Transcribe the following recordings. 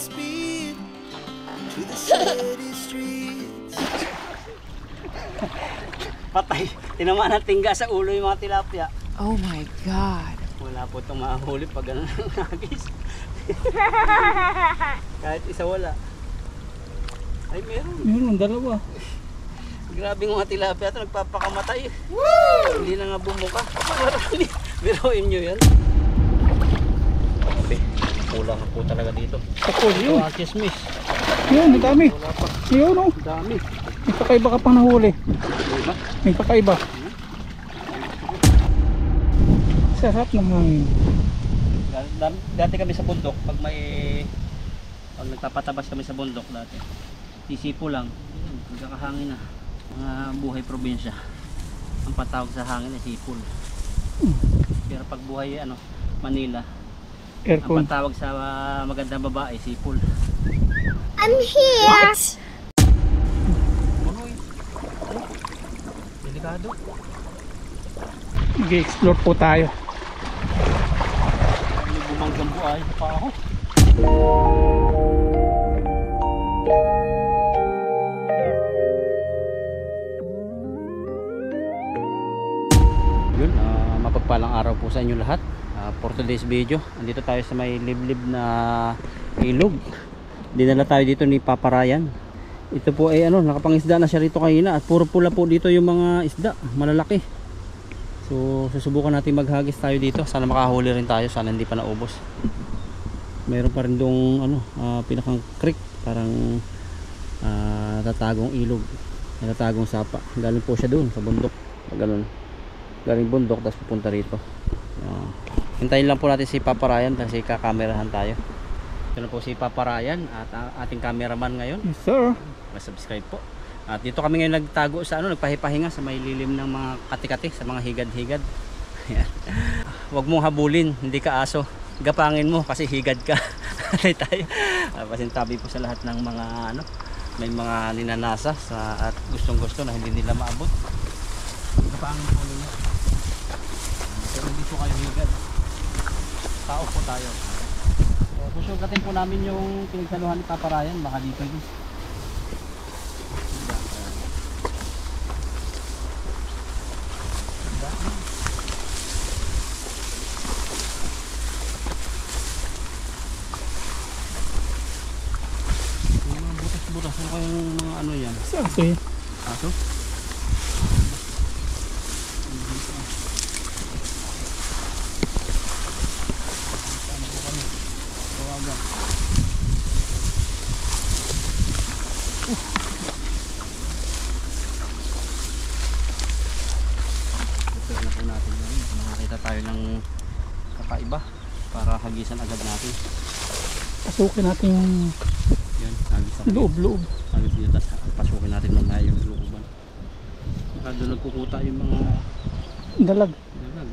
speed to the city streets. Patay. Tinamaan ng tingga sa ulo yung mga tilapia. Oh my God. Wala po itong mahuli pag gano'n ang nagis. Kahit isa wala. Ay meron. Meron, dalawa. Grabe mga tilapia ito, nagpapakamatay. Hindi na nga bumuka. Marami. Biruin nyo yan. Grabe. Kulang po talaga dito. Kapul Ito yun. ang kismis. Yun, ang dami. Wala pa. Yun o. Dami. May pakaiba ka pang nahuli. Diba? May pakaiba. Sarap ng hangin. Dati kami sa bundok, pag nagpapatabas kami sa bundok dati, sisipo lang, magkakahangin na. Mga buhay probinsya, ang patawag sa hangin ay sipol. Pero pag buhay Manila, ang Aircon. patawag sa magandang babae, sipol. I'm here. Ano eh? Delikado. Mag-explore po tayo. May bumanggang buhay pa ako. Yun, mapagpalang araw po sa inyo lahat. For today's video, andito tayo sa may liblib na ilog. Dinala tayo dito ni Papa Ryan. Ito po ay nakapangisda na siya rito kanina at puro pula po dito yung mga isda, malalaki. So susubukan natin maghagis tayo dito. Sana makahuli rin tayo, sana hindi pa naubos. Meron pa rin dong pinakang creek, parang tatagong ilog, tatagong sapa. Galing po siya doon sa bundok. Ganun. Galing bundok tapos pupunta rito. Hintayin lang po natin si Papa Ryan kasi kakamerahan tayo. Ito na po si Papa Ryan at ating cameraman ngayon. Yes sir. Subscribe po. At dito kami ngayon nagtago sa nagpahipahinga sa may lilim ng mga kati-kati, sa mga higad-higad. Huwag mong habulin, hindi ka aso. Gapangin mo kasi higad ka. Tayo. Pasintabi po sa lahat ng mga may mga ninanasa at gustong-gusto na hindi nila maabot. Gapangin po ninyo. Pero hindi po kayo higad. Tao po tayo. So, susugatin po namin yung pinagsaluhan ni Papa Ryan, baka dito yun. Butas mo kayong mga yan. Aso eh. Aso? Ito na po natin yan. Makakita tayo ng kakaiba para hagisan agad natin. Pasukin natin yung Yan, hagis ako. loob-loob. Hagis dito, tapos pasukin natin mamaya yung looban. Baka doon nagkukuta yung mga Dalag. dalag.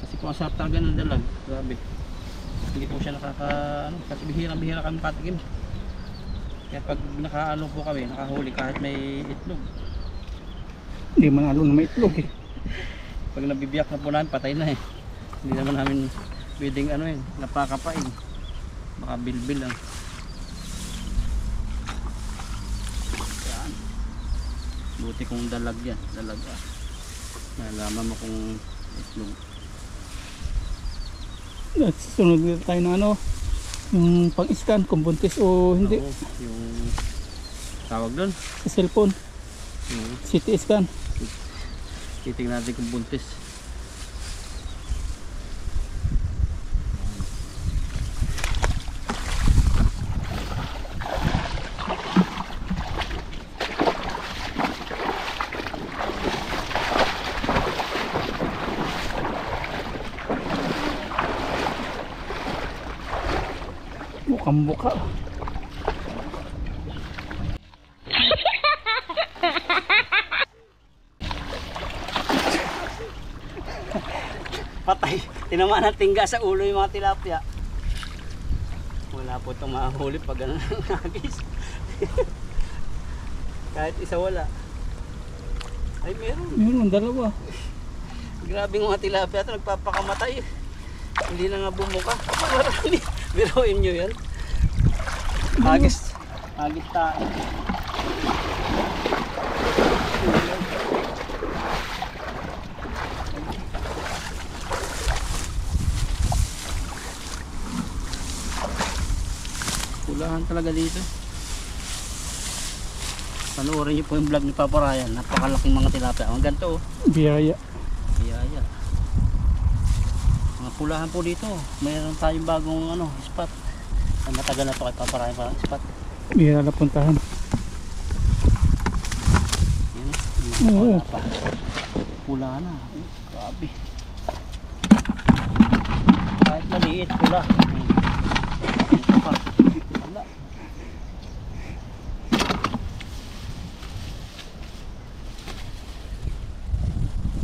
Kasi kung ang sarap talaga ng dalag, grabe. Hindi po siya kasi bihira-bihira kami patikim. Kaya pag po kami, nakahuli kahit may itlog. Hindi manalo na may itlog eh. Pag nabibiyak na po namin, patay na eh. Hindi naman namin pwedeng napakapain. Baka bilbil lang. Yan. Buti kung dalag yan. Dalag nalaman mo kung itlog. At susunod dito tayo ng yung pang-scan kung buntis o hindi. Oo, yung tawag doon. Sa cellphone. CT scan. Titingnan natin kung buntis. Mukhang buka. Patay. Tinamaan ng tingga sa ulo yung mga tilapia. Wala po itong mahuli pag gano'n ang nagis. Kahit isa wala. Ay meron. Meron, dalawa. Grabe mga tilapia ito, nagpapakamatay. Hindi na nga bumuka. Marami. Biruin nyo yan. Hagis. Hagis tayo. Pulahan talaga dito. Panoorin niyo po yung vlog ni Papa Ryan. Napakalaking mga tilapia. Ang ganito oh. Biyaya. Biyaya. Mga pulahan po dito. Mayroon tayong bagong spot. Ang matagal na to kay Papa Ryan parang spot. Biyaya na puntahan. Yun, Oo. wala pa. Pula na. Grabe. Kahit maliit pula. Ito pa. Wala.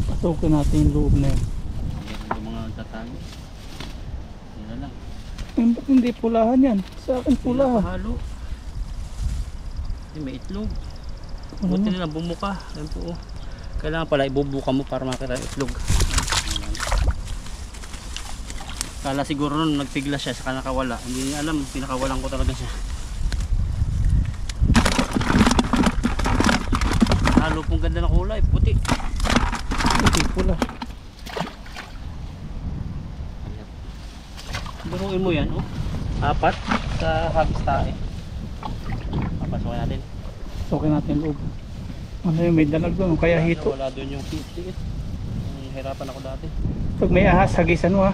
Pasukin natin yung loob na yan. Ito mga tatago. Yan na lang. Ba't hindi pulahan yan? Sa akin pula. Halo. May itlog. Ano? Buti nila bumuka. Yan po oh. Kailangan pala ibubuka mo para makita yung itlog. Kala siguro nun nagpigla siya saka nakawala. Hindi niya alam, pinakawalan ko talaga siya. Halo pong ganda ng kulay, puti. Hindi pula. Buruin mo yan, oh. 4 sa hagis tae. Papasukin natin. Pasukin natin yung loob. Ano yung may dalag doon? Kaya hito. Wala doon yung tiit. Hirapan ako dati. Pag may ahas, hagisan mo ha.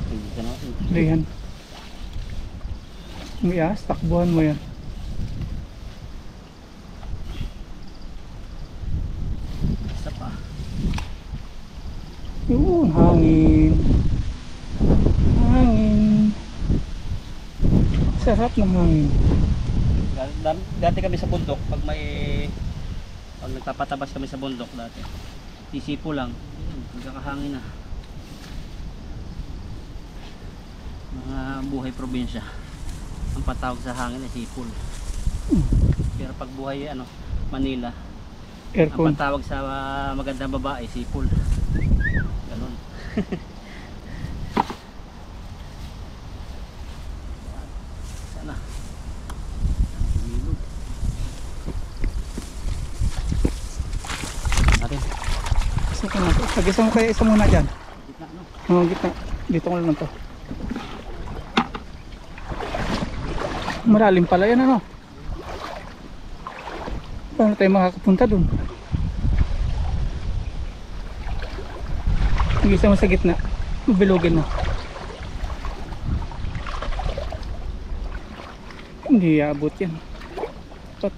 Hindi ka natin. Lihan. May ahas, takbuhan mo yan. Isa pa. Yun, hangin. Hangin. Sarap ng hangin. Dati kami sa bundok, pag nagpapatabas kami sa bundok dati, sisipo lang, nagkakahangin na. Mga buhay probinsya, ang patawag sa hangin ay sipol. Pero pag buhay Manila, ang Aircon. patawag sa magandang babae, sipol. Ganon. Sana. Natin. Pasukin natin. Hagisan mo kaya isa muna dyan. Gitna, no? Oo, gitna. Dito ko lang to. Malalim pala yan ano. Paano tayo makakapunta dun? Hagisa mo sa gitna. Bilugin mo. Hindi aabot yan. Pat.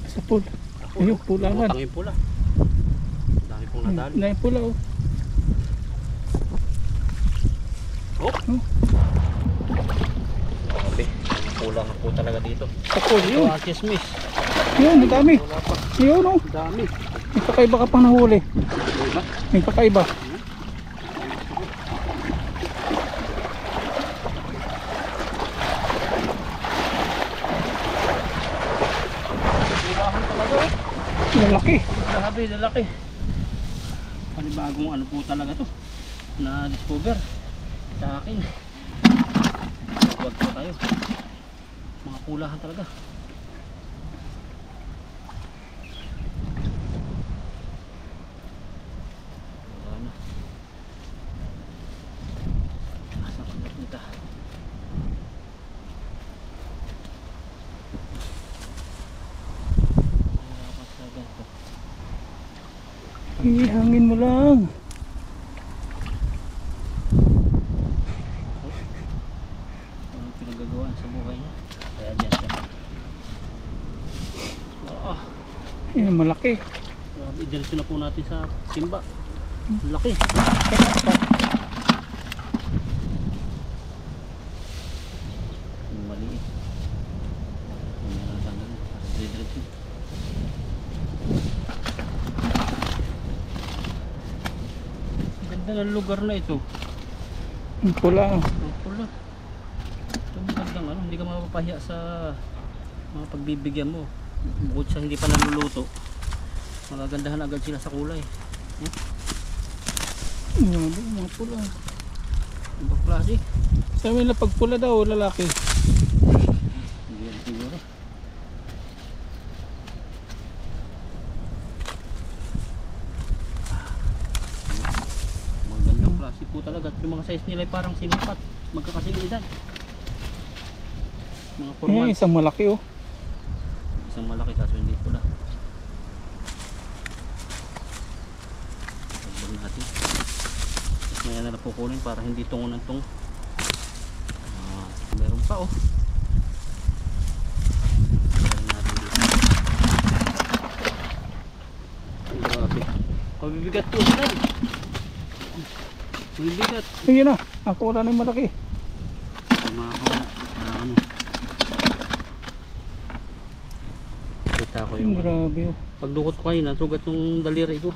Sa pool. Ayun, pulahan. Utang yung pula. Dami pong nadali. Na yung pula oh. Oh! Grabe. Pula nga po talaga dito. Sa pool Ito yun. ang chismis. Yun, ang dami. Wala pa. Yun oh. Dami. May pakaiba ka pang nahuli. Diba? May pakaiba. Pulahan talaga oh. Lalaki. Grabe, lalaki. Panibagong po talaga to na discover sa akin. Huwag po tayo. Mga pulahan talaga. Wala na. Asa ko napunta? Wala sa ganito. Ihangin mo lang. Anong pinagagawaan sa buhay niya? Kaya dyan siya. Yan, malaki. Grabe, diretso na po natin sa simba. Laki. Yung maliit. Yung natatanggal. Diretso. Ganda ng lugar na ito. Ang pula. Ang pula. Ito magandang ano, hindi ka mapapahiya sa mga pagbibigyan mo. Bukod sa hindi pa naluluto, magagandahan agad sila sa kulay. Grabe, mga pula. Ang klase. Sabi nila pag pula daw, lalaki. Hindi yan siguro. Magandang klase po talaga. At yung mga size nila ay parang sinipat. Magkakasigilidad. Mga 4 Ayan, months. isang malaki oh. Isang malaki kaso hindi pula. Tagbang natin. Tapos ngayon na napukunin para hindi tungo ng tungo. Meron pa oh. Meron natin dito. Grabe. Mabibigat po sila. Mabibigat. Sige na, ako wala na yung malaki. Mga ano. Kita ko yung Grabe oh. pagdukot ko kanina, sugat yung daliri ko.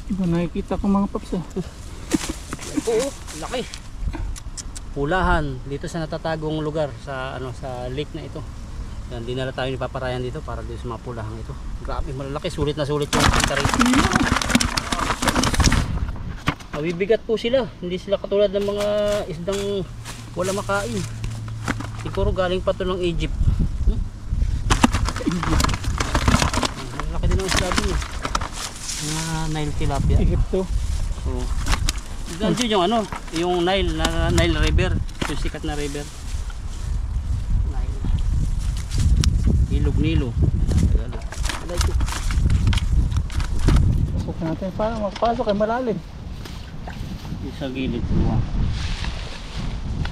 Iba nakikita ko mga paps ah. Oo, laki. Pulahan dito sa natatagong lugar sa ano sa lake na ito. Yan, dinala tayo ni Paparayan dito para dito sa mga pulahang ito. Grabe, malalaki, sulit na sulit yung kita rito. Mabibigat po sila, hindi sila katulad ng mga isdang wala makain. Siguro galing pa to ng Egypt. Ang laki din ng isda din eh. Mga Nile tilapia. Egypto. So, ganyan yung ano, yung Nile River, yung sikat na river. Nile. Ilog Nilo. Pasok natin para makapasok ay malalim. Sa gilid luwa.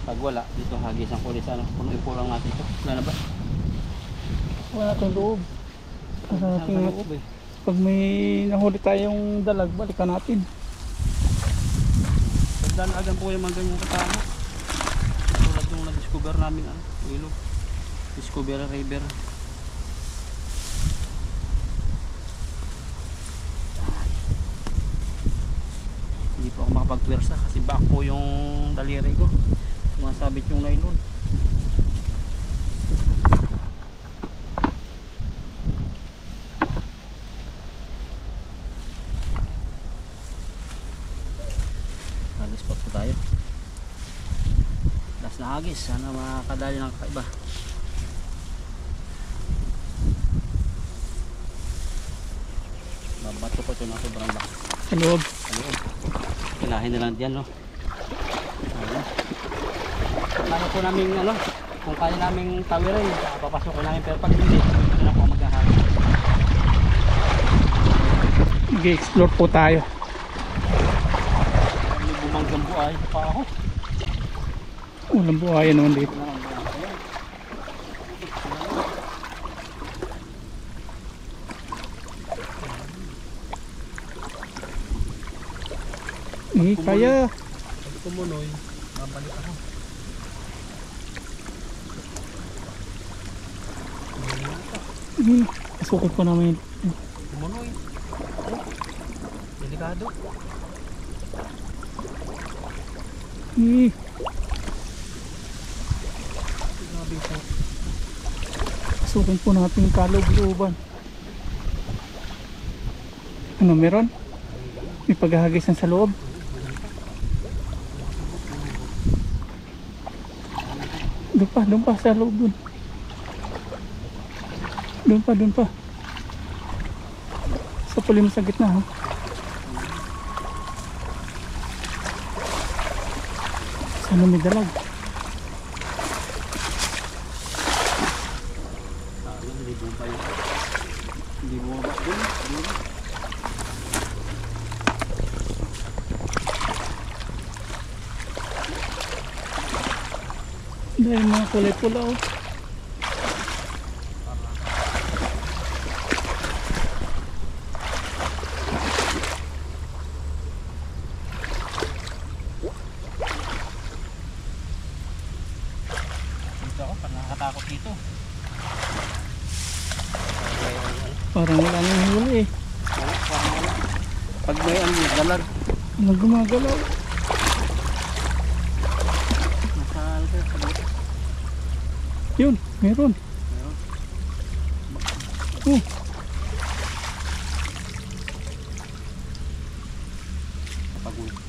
Pag wala, dito hagis ang kulis ano, puno ipulang natin ito. Wala na ba? Wala natin loob. Para Saan natin ka loob eh? pag may nahuli tayong dalag, balikan natin. Pagdalagan po yung mga ganyang katama. Tulad yung na-discover namin ano, ilog. Discover River. Hindi po ako makapagpwersa kasi back po yung daliri ko. Sumasabit yung nylon. Hagis po tayo. Last na hagis. Sana makakadali ng kakaiba. Babato ko ito na sobrang lakas. Sa loob. Ano? Kailahin na lang dyan, no? Ayan. Kaya po namin, ano, kung kaya namin tawirin, papasok namin, pero pag hindi, ito na po maghahagis. Mag-explore po tayo. May bumanggang buhay pa ako. Walang buhayan naman dito. Kaya. Pag tumunoy, babalik ako. Pasukin ko namin. Tumunoy. Delikado. Grabe po. Pasukin po natin yung kaloob-looban. Ano meron? May paghahagisan sa loob. Doon pa sa loob dun. Doon pa. Sa pulim sa gitna ha. Sana may dalag. Hindi bumaba yun. Hindi bumaba dun. Dahil mga kulay pula oh. dito. Parang wala nang huli eh. Pag may ano, galag. Anong gumagalaw? Nasaan ko? Yun, meron. Oh,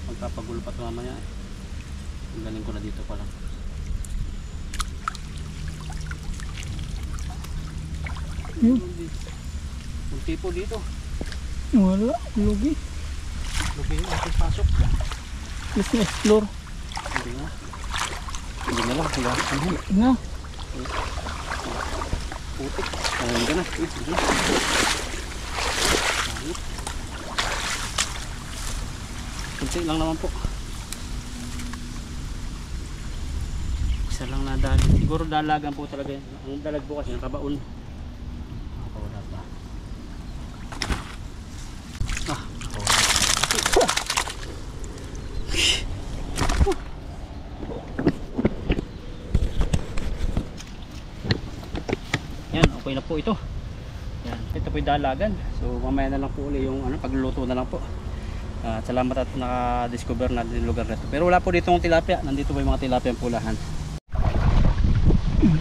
Pagkapagulo pa ito mamaya. Ang galing ko na dito pa lang. yun. Kunti po dito. Wala, lugi. Lugi yung ating pasok. Let's na-explore. Hindi na. Hindi na lang. Higa. Na, Putik. Ayun ka na. Sige. Kunti lang naman po. Isa lang nadali. Siguro dalagan po talaga yan. Ang dalag po kasi nakabaon. Nakawala pa. Yan, okay na po ito. Yan, ito po yung dalagan. So mamaya na lang po ulit yung pagluluto na lang po. Salamat at naka-discover natin yung lugar na ito. Pero wala po dito yung tilapia. Nandito po yung mga tilapia ang pulahan.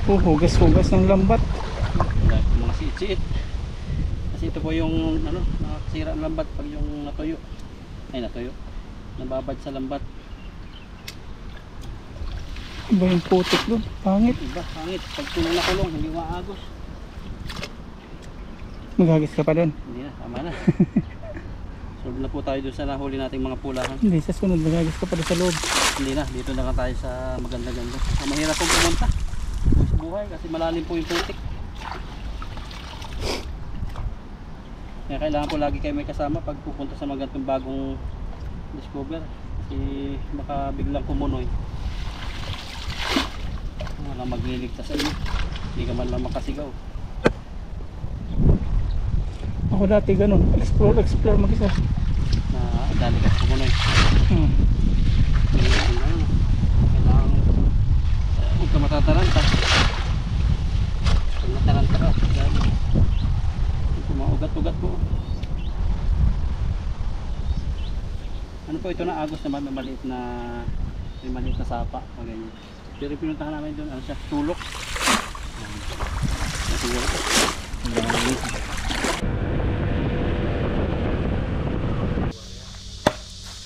oh, hugas-hugas ng lambat. Wala po mga siit-siit. Kasi ito po yung nakasira ang lambat pag yung natuyo. Ay natuyo. Nababad sa lambat. Iba yung putik doon, pangit. Iba, hangit. Pag kulong na kulong, hindi maagos. Maghagis ka pa doon. Hindi na, tama na. Solve na po tayo doon sa nahuli nating mga pulahan. Hindi, sa sunod maghagis ka pa doon sa loob. Hindi na, dito na lang tayo sa maganda-ganda. Mahirap pong pumunta. Buhay kasi malalim po yung putik. Kaya kailangan po lagi kayo may kasama pag pupunta sa mga ganitong bagong discover. Kasi baka biglang kumunoy. Walang magliligtas sa inyo. Hindi ka man lang makasigaw. Ako dati ganun, explore mag-isa. Na dali ka kumunoy. Kailangan huwag ka matataranta. Pag mataranta ka, maugat-ugat po. Ano po ito na agos naman, may maliit na sapa, ganyan. Pero pinuntahan namin doon, ano siya, tulok.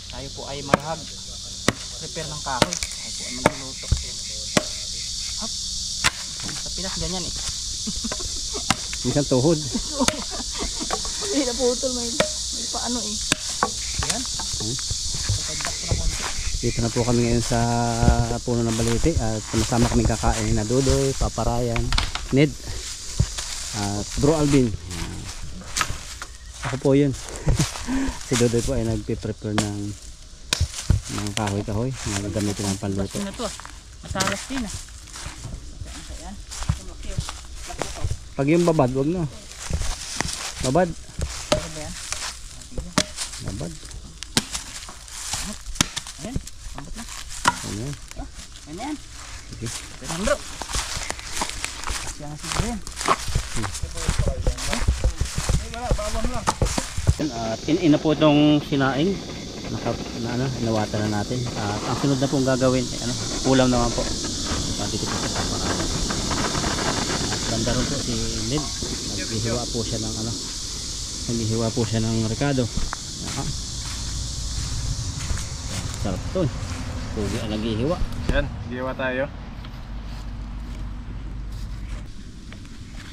Tayo po ay marahag. Prepare ng kahoy. Tayo po ay magluluto. Hop. Sa Pinas ganyan eh. Isang tuhod. Hindi na putol, may paano eh. Yan. Dito na po kami ngayon sa puno ng baliti at sama kami kakain na Dudoy, Papa Ryan, Ned at Bro Alvin. Ako po yun. Si Dudoy po ay nagpiprepare ng kahoy-kahoy na gagamitin ng panluto. Ano to? Masalas din ah. Pag yung babad, wag na. Babad. Ano ba yan? Babad. Ayan, ambot na. Ayan. Ayan. Sige. Ayan bro. Siya nga siguro yan. At ina po itong sinaing. Nawata na natin. At ang sunod na pong gagawin ulam naman po. Dito po sa Papa Ryan. At banda ron po si Ned. Naghihiwa po siya ng naghihiwa po siya ng rekado. Sarap to. Pugi ang naghihiwa. Yan, giwa tayo.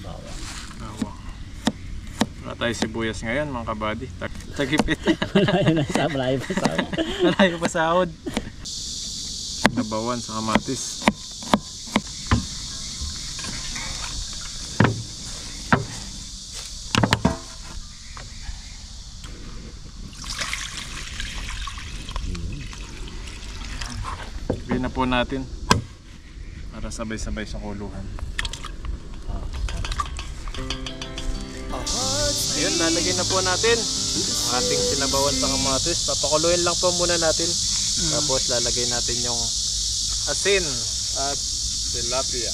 Bawang. Bawang. Wala tayo sibuyas ngayon mga kabady. Tagipit. Malayo pa sa akin. Malayo pa sahod. Nabawan sa kamatis. Sabihin na po natin para sabay-sabay sa kuluhan. Ayun, lalagyan na po natin ang ating sinabawan sa kamatis. Papakuluin lang po muna natin. Tapos lalagay natin yung asin at tilapia.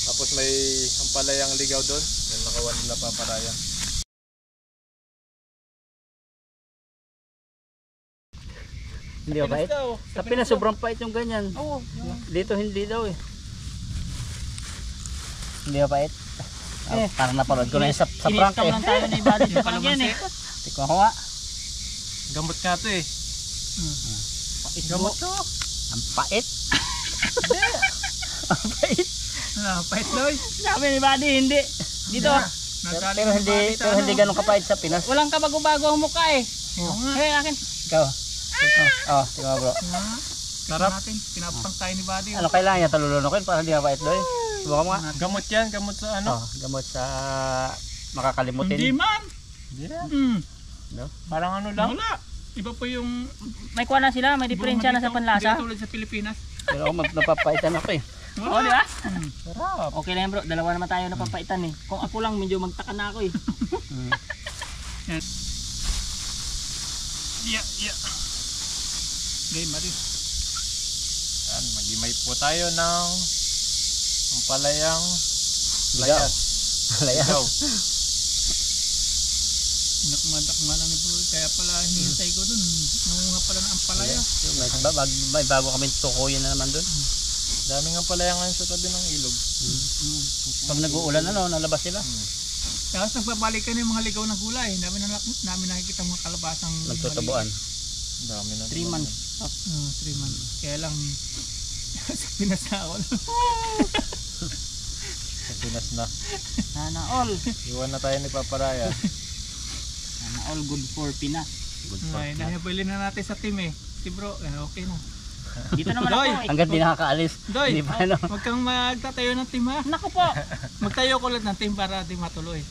Tapos may ampalayang ligaw doon. Yung nakawan nila paparaya. Hindi ba pait? Sa Pinas sobrang pait yung ganyan. Oo. Dito hindi daw eh. Hindi ba pait? Parang napanood ko na yung sa prank Inis-cam eh. lang tayo ni Buddy sa prank yan eh. Tikman ko nga. Gamot nga to eh. Gamot to. Ang pait. Ang pait. Pahit daw eh. Sabi ni Buddy, hindi. Dito. Pero hindi ganun kapait sa Pinas. Walang kabago-bago ang mukha eh. Eh, akin. Ikaw. Oh, tingnan mo bro. Sarap. Pinapang tayo ni Buddy. Ano kailangan niya talulunukin para hindi mapait doy? Subukan mo nga. Gamot yan. Gamot sa ano? Oh, gamot sa makakalimutin. Hindi man. No? Parang ano lang. Wala. Iba po yung May kuha na sila, may diferensya na sa panlasa. Hindi tulad sa Pilipinas. Pero ako napapaitan ako eh. Oo, di ba? Sarap. Okay lang yan bro, dalawa naman tayo napapaitan eh. Kung ako lang, medyo magtaka na ako eh. Yeah. Game Buddy. Yan, magimay po tayo ng ampalayang Ligaw. layas. Layas. Ligaw. Nakmadakma lang ni bro. Kaya pala hinihintay ko dun. Nangunga pala ng ampalaya. May bago kami tukuyin na naman doon. Daming ampalaya ngayon sa tabi ng ilog. Pag nag-uulan nalabas sila. Tapos nagbabalikan yung mga ligaw na gulay. Namin nakikita mga kalabasang Nagtutubuan. Dami na. 3 months. 3 months. Kaya lang sa Pinas na ako. Sa Pinas na. Sana all. Iwan na tayo ni Paparaya. Sana all good for Pinas. Ay, nahabili na natin sa team eh. Si bro, okay na. Dito naman Doy! ako. Hanggang di nakakaalis. Doy, Hindi pa ano. huwag kang magtatayo ng team ha. Naku po. Magtayo ko lang ng team para di matuloy.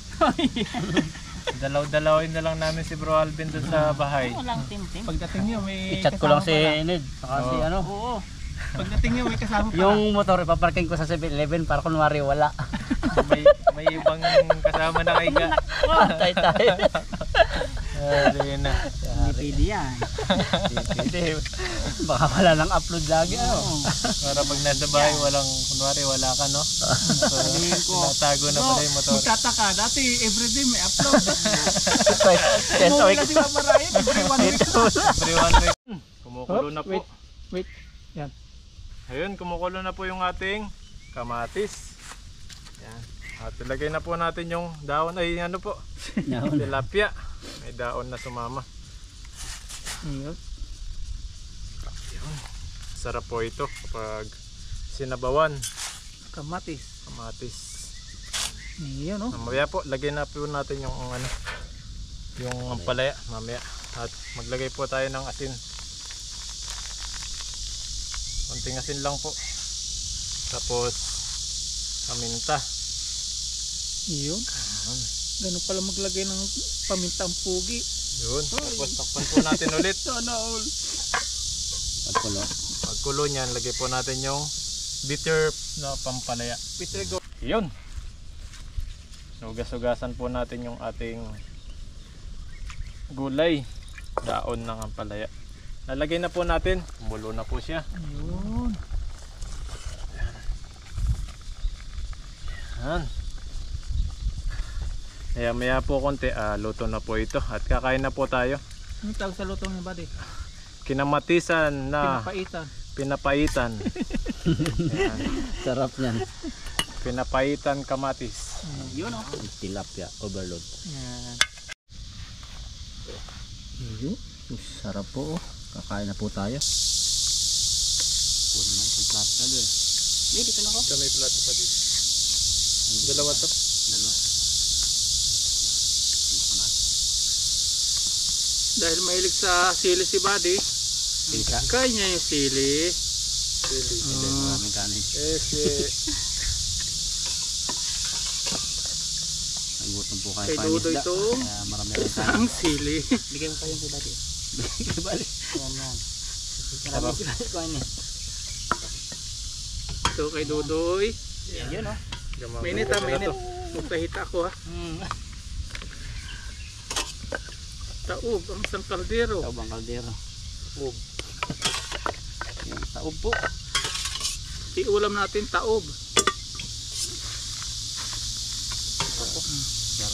Dalaw-dalawin na lang namin si Bro Alvin doon sa bahay. Walang team-team. Pagdating nyo may I-chat ko lang si kasama Ned. Saka si Oo. ano. Oo. pala. Pagdating nyo may kasama pala. Yung motor ipaparking ko sa 7-Eleven para kunwari wala. May ibang kasama na kay Ga. Tay-tay. Ayun na. Hindi pwede yan. Hindi. Baka wala nang upload lagi. Oo. Para pag nasa bahay, kunwari wala ka, no? Sabihin ko. Tinatago na pala yung motor. Magtataka, dati everyday may upload. Twice a Umuwi week. na si Mama Ryan, every 1 week. Every 1 week. Kumukulo na po. Wait. Yan. Ayun, kumukulo na po yung ating kamatis. Yan. At ilagay na po natin yung daon. Ay, ano po? Tilapia. May daon na sumama. Ayun. Sarap po ito kapag sinabawan. Kamatis. Kamatis. Ayun oh. Mamaya po, lagay na po natin yung yung ampalaya mamaya. At maglagay po tayo ng asin. Konting asin lang po. Tapos paminta. Ayun. Ganun pala maglagay ng pamintang pugi. Yun. Tapos takpan po natin ulit. Sana all. Pagkulo. Pagkulo niyan, lagay po natin yung bitter na pampalaya. Bitter go. Yun. Sugas-sugasan po natin yung ating gulay. Daon ng ampalaya. Lalagay na po natin. Mulo na po siya. Ayun. Yan. Kaya maya po konti, luto na po ito. At kakain na po tayo. Ano tawag sa lutong ni Buddy? Kinamatisan na Pinapaitan. pinapaitan. Yan. Sarap niyan. Pinapaitan kamatis. Yun oh. Tilapia overload. Yan. Sarap po. Kakain na po tayo. Puno na isang plato na doon. Dito na ako. Ito may plato pa dito. Dalawa to. Dalawa. Dahil mahilig sa sili si Buddy, Sika. kain niya yung sili. Hindi, maraming kanin. Nagutom po kayo Kay pa Dudo isda. ito, Kaya marami rin kanin. isang sili. Bigay mo pa yung kay Buddy. Balik. Yan yan. Marami sila kuhain eh. Ito kay Dudoy. Yun oh. Mainit ha, mainit. Magpahita ako ha. Taob, ang isang kaldero. Taob ang kaldero. Taob. Taob po. Iulam natin taob.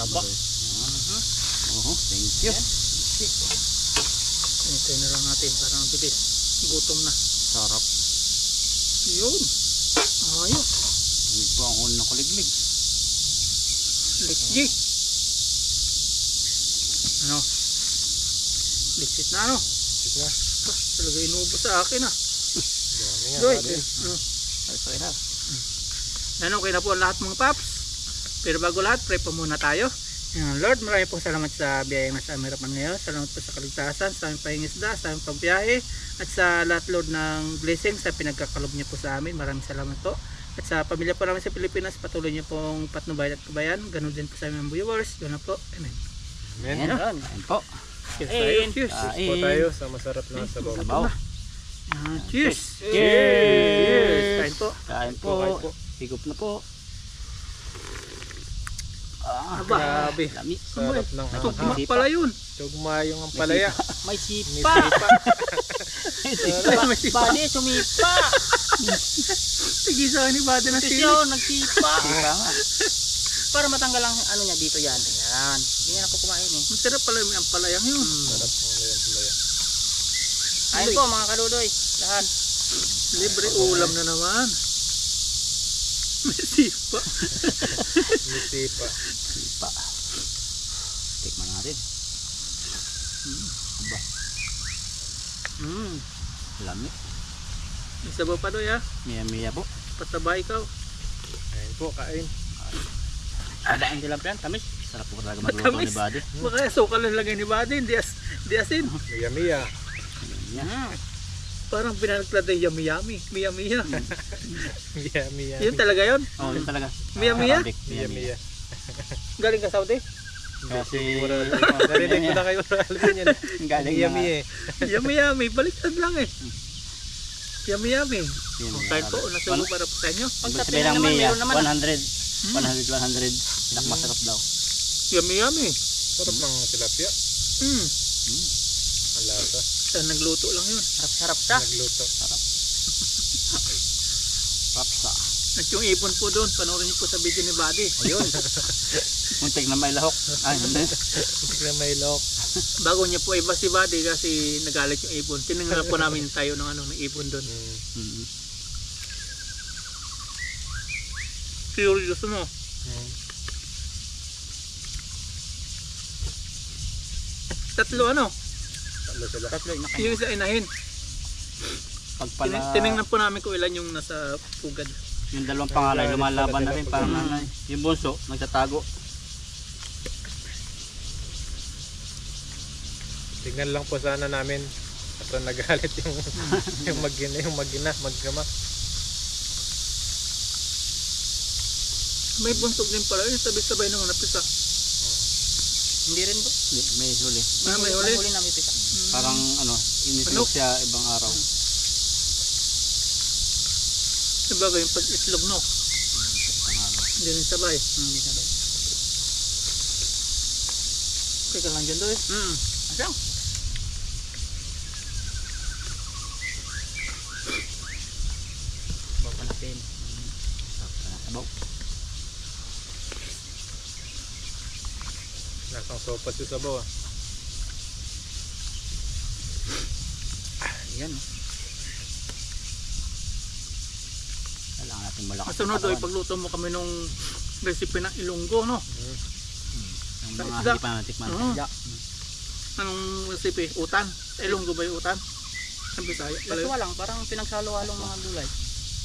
Aba. Thank you. Hintayin na lang natin para mabilis. Gutom na. Sarap. Yun. Ayos. Hindi po ang unang kuliglig. Ligji. Ano? Ligsit na ano? Sige na. Talaga inubo sa akin ah. Dami nga. Doy. Buddy. Okay na. Ano, okay na po ang lahat mga paps. Pero bago lahat, pray po muna tayo. Lord, maraming pong salamat sa biyayang nasa aming harapan ngayon. Salamat po sa kaligtasan, sa aming pahingisda, sa aming pagbiyahe, at sa lahat, Lord, ng blessing sa pinagkakalob niyo po sa amin. Maraming salamat po. At sa pamilya po namin sa Pilipinas, patuloy niyo pong patnubayan at kabayan. Ganun din po sa aming viewers. Ganun po. Amen. Amen. Ayan. Ayan po. Cheers tayo. Cheers. Po tayo sa masarap na sabaw. Sabaw. Cheers. Cheers. Kain po. Kain po. Kain po. Higop na po. Aba. Grabe. Lami. Sarap ng Tugma Sipa. pala yun. Tugma yung ang palaya. May May sipa. sipa. May sipa. Bali, sumipa. Tigisa ni Bade na sili. Siya, nagsipa. Sipa nga. Para matanggal ang ano niya dito yan. Ayan. Hindi na ako kumain eh. Masarap pala yung ampalayang yun. Sarap ng palaya. Ayun po mga kaludoy. Lahat. Libre ulam na naman. May sipa. May sipa. Sipa. Tikman natin. Aba. Lami. May sabaw pa doy ha. Miya-miya po. Pataba ikaw. Kain po, kain. Ada ang dilampyan. Tamis. Sarap po talaga magluto ni Buddy. Baka sukal lang lagay ni Buddy. Hindi asin. Miya-miya. Yan. Parang pinanagplad ng yummy-yummy. Miya-miya. Miya-miya. Yun talaga yun. Oh, yun talaga. Miya-miya? Arabic. Miya-miya. Galing ka Saudi? Kasi Narinig ko na kayo sa alipin yan. galing Miya-miya. Yummy-yummy. Baliktad lang eh. Yummy-yummy. Yun, Kain po. Nasubo para po sa inyo. Pag sabihin ng Mia, 100. 100. Pinakamasarap daw. Yummy-yummy. Sarap ng tilapia. Ang lasa. Saan nagluto lang yun. Sarap siya. Nagluto. Sarap siya. At yung ipon po doon. Panoorin niyo po sa video ni Buddy. Ayun. Muntik na may lahok. Ay, hindi. Hindi na may lock. Bago niya po iba si Buddy kasi nagalit yung ipon. Tinignan po namin tayo ng ng ipon doon. Curious mo. Tatlo ano? Tatlo sila. Tatlo yung nakain. Yung isa inahin. Pag pala, Tinignan po namin kung ilan yung nasa pugad. yung dalawang pangalay, lumalaban na rin. Parang nanay. Yung bunso, nagtatago. Tingnan lang po sana namin. Kaso nagalit yung magina, maggama. May buntog din pala yun. Sabay-sabay nung napisa. Hindi rin po. May huli. May huli? May huli na may pisa. Parang ano, initlog Manok? siya ibang araw. Sabagay yung pag-itlog no. Hindi rin sabay. Hindi sabay. Okay ka lang dyan doon. Asang? Sabaw pa natin. Sabaw. Nasang sopas yung sabaw ah. Ayan. Kailangan natin malakas. Masunod doon, pagluto mo kami nung recipe ng Ilonggo no. Ang mga Isda. hindi pa natikman. Oo. Isda. Anong recipe? Utan? Ilonggo ba yung utan? Ang Bisaya pala yun. Laswa lang, parang pinagsalo-halong mga gulay.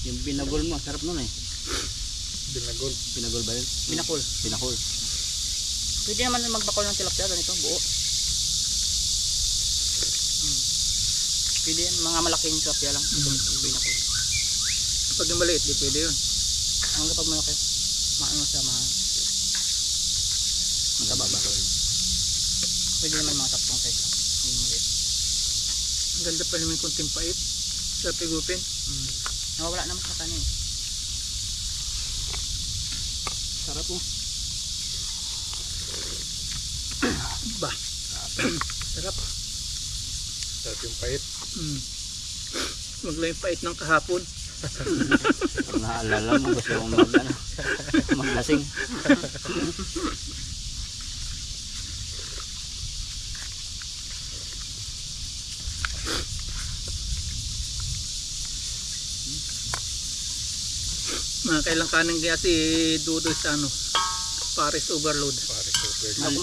Yung binagol mo, sarap nun eh. Binagol. Binagol ba yun? Binakol. Binakol. Pwede naman magbakol ng tilapia ganito, buo. Pwede yan, mga malaking tilapia lang. Binakol. Pag yung maliit, di pwede yun. Hanggang pag malaki, maano siya, mataba ba? Pwede naman mga saktong size lang. Yung maliit. Ang ganda pa naman kunting pait. Sa pigupin. Nawawala naman sa kanin. Sarap po. Ba? Sarap. Sarap yung pait. Wag lang yung pait ng kahapon. Kung naalala mo, gusto mong maglasing. Kailang kanin kaya si Dudoy sa ano, Paris Overload.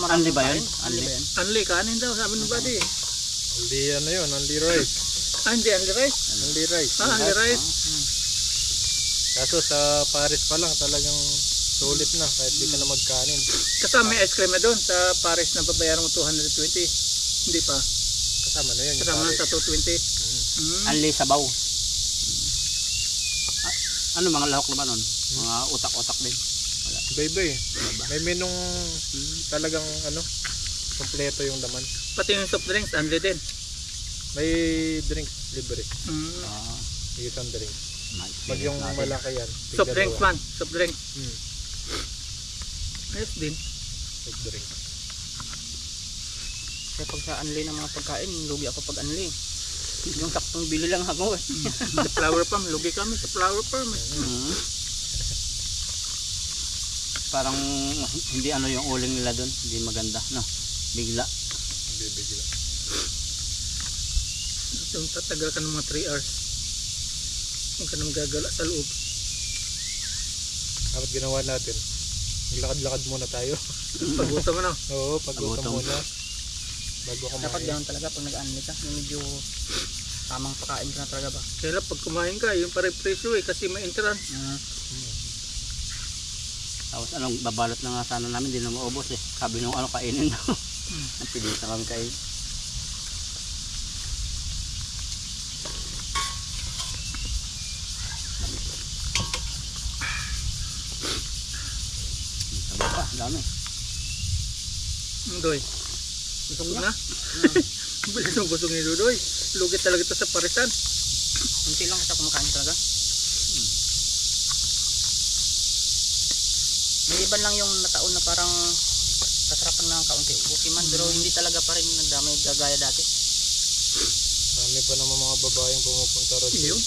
Anli ba yun? Anli. Anli, kanin daw, sabi ni Buddy. Only ano yun, only rice. Hindi, Anli Rice. Only rice. Anli Rice. Kaso sa Paris pa lang talagang sulit na kahit di ka na magkanin. Kasama may ice cream na doon sa Paris na babayaran mo 220. Hindi pa. Kasama na yun. yung Kasama na Paris. sa 220. Anli sabaw. Ano mga lahok naman nun? Mga utak-utak din. Wala. Iba-iba eh. May menong talagang ano, kompleto yung laman. Pati yung soft drinks, Anli din. May drinks libre. Ah, Isang drink. nice. Pag yung malaki yan. Soft drinks tigdalawa. man, soft drinks. Ayos din. Soft drink. Kaya pag sa Anli ng mga pagkain, lugi ako pag Anli. Yung saktong bili lang ako eh. Sa flower farm, lugi kami sa flower farm. Parang hindi ano yung uling nila doon, hindi maganda, no? Bigla. Bibigla. Yung tatagal ka ng mga 3 hours. Huwag ka nang gagala sa loob. Dapat ginawa natin. Maglakad-lakad muna tayo. Pag-uta mo na. Oo, pag-utom Pag-utom. muna. Bago kumain. Dapat ganoon talaga pag nag-Anli ka. Yung medyo tamang pakain ka na talaga ba? Kaya lang, pag kumain ka, yung pare-presyo eh, kasi may entrance. Tapos anong babalot na nga sana namin, hindi na maubos eh. Sabi nung ano kainin daw. Napilitan kami kain. Sabi pa, dami. Doy. Busog na? Bilis ng busog ni Dudoy. Lugit talaga ito sa parisan. Unti lang kita kumakain talaga. May iban lang yung nataon na parang kasarapan ng kaunti-unti man. Pero hindi talaga pa rin nagdamay gagaya dati. Marami pa naman mga babaeng pumupunta ron. Yun.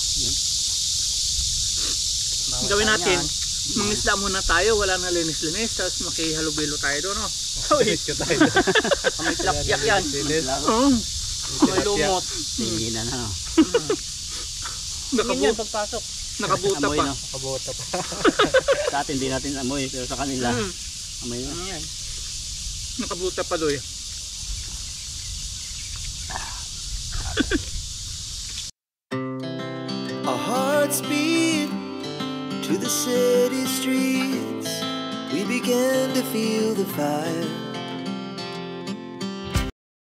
Bawal Ang gawin sa natin, kanya. mangisda muna tayo, wala na linis-linis, tapos makihalubilo tayo doon, no? Ulit ka tayo. May tilapyak yan. Sinis. Oo. May lumot. Hindi na na. Tingin yan pagpasok. Nakabuta Amoy pa. na. Kabota pa. Sa atin hindi natin amoy, pero sa kanila amoy na. Ano yan? Nakabuta pa doy. Our hearts beat to the city streets. We began to feel the fire.